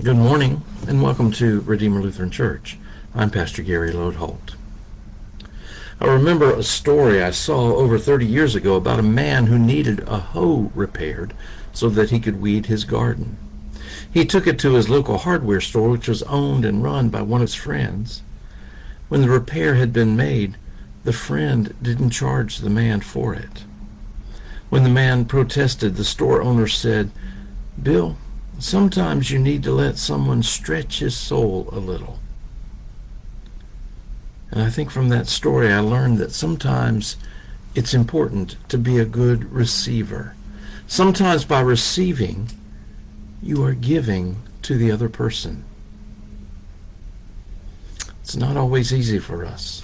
Good morning, and welcome to Redeemer Lutheran Church. I'm Pastor Gary Lodeholt. I remember a story I saw over 30 years ago about a man who needed a hoe repaired so that he could weed his garden. He took it to his local hardware store, which was owned and run by one of his friends. When the repair had been made, the friend didn't charge the man for it. When the man protested, the store owner said, "Bill, sometimes you need to let someone stretch his soul a little." And I think from that story I learned that sometimes it's important to be a good receiver. Sometimes by receiving, you are giving to the other person. It's not always easy for us.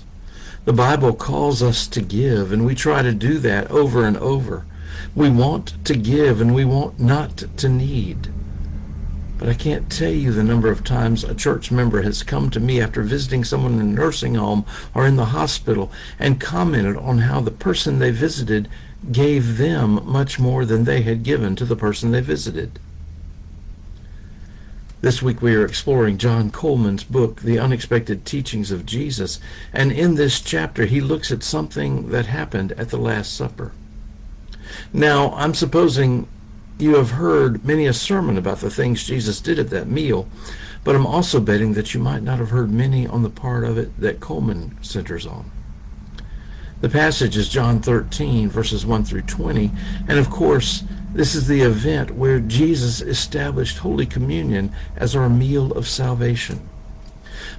The Bible calls us to give, and we try to do that over and over. We want to give, and we want not to need. But I can't tell you the number of times a church member has come to me after visiting someone in a nursing home or in the hospital and commented on how the person they visited gave them much more than they had given to the person they visited. This week we are exploring John Coleman's book, The Unexpected Teachings of Jesus, and in this chapter he looks at something that happened at the Last Supper. Now, I'm supposing you have heard many a sermon about the things Jesus did at that meal, but I'm also betting that you might not have heard many on the part of it that Coleman centers on. The passage is John 13, verses 1 through 20, and of course, this is the event where Jesus established Holy Communion as our meal of salvation.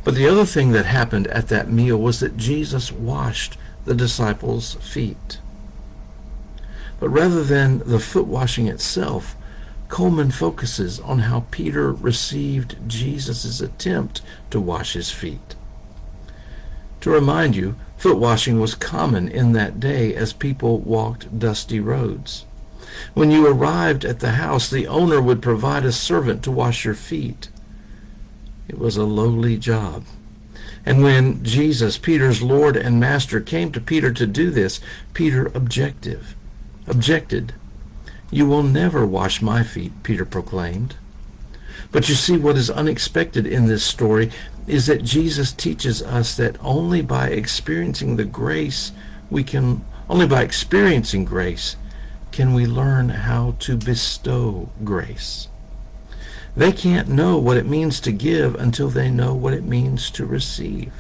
But the other thing that happened at that meal was that Jesus washed the disciples' feet. But rather than the foot washing itself, Coleman focuses on how Peter received Jesus' attempt to wash his feet. To remind you, foot washing was common in that day as people walked dusty roads. When you arrived at the house, the owner would provide a servant to wash your feet. It was a lowly job. And when Jesus, Peter's Lord and Master, came to Peter to do this, Peter objected. "You will never wash my feet," Peter proclaimed. But you see, what is unexpected in this story is that Jesus teaches us that only by experiencing grace can we learn how to bestow grace. They can't know what it means to give until they know what it means to receive.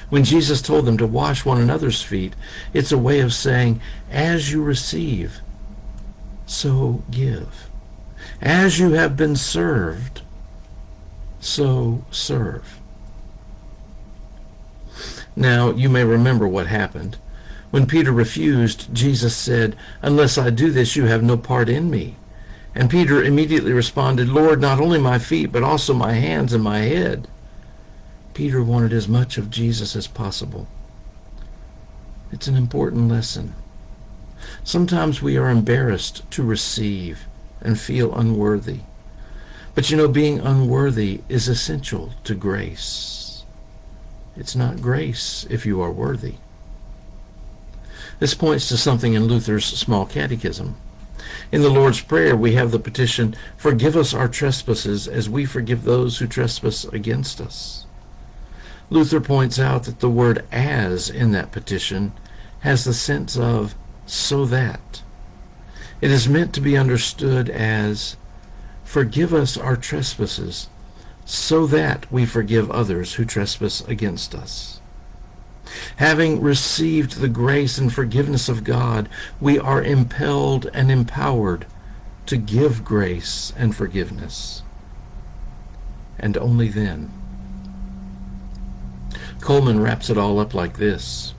When Jesus told them to wash one another's feet, it's a way of saying, as you receive, so give. As you have been served, so serve. Now, you may remember what happened. When Peter refused, Jesus said, "Unless I do this, you have no part in me." And Peter immediately responded, "Lord, not only my feet, but also my hands and my head." Peter wanted as much of Jesus as possible. It's an important lesson. Sometimes we are embarrassed to receive and feel unworthy. But being unworthy is essential to grace. It's not grace if you are worthy. This points to something in Luther's Small Catechism. In the Lord's Prayer, we have the petition, "Forgive us our trespasses as we forgive those who trespass against us." Luther points out that the word "as" in that petition has the sense of "so that." It is meant to be understood as, forgive us our trespasses so that we forgive others who trespass against us. Having received the grace and forgiveness of God, we are impelled and empowered to give grace and forgiveness. And only then. Coleman wraps it all up like this.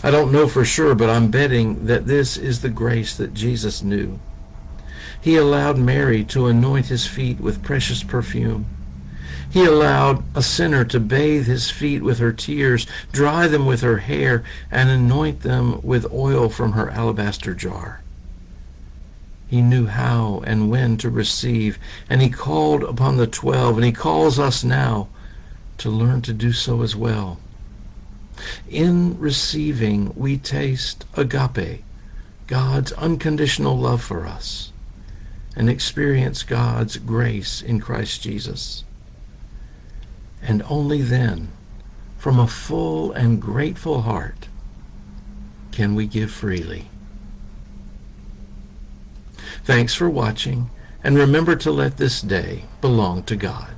I don't know for sure, but I'm betting that this is the grace that Jesus knew. He allowed Mary to anoint his feet with precious perfume. He allowed a sinner to bathe his feet with her tears, dry them with her hair, and anoint them with oil from her alabaster jar. He knew how and when to receive, and he called upon the 12, and he calls us now to learn to do so as well. In receiving, we taste agape, God's unconditional love for us. and experience God's grace in Christ Jesus. And only then, from a full and grateful heart, can we give freely. Thanks for watching, and remember to let this day belong to God.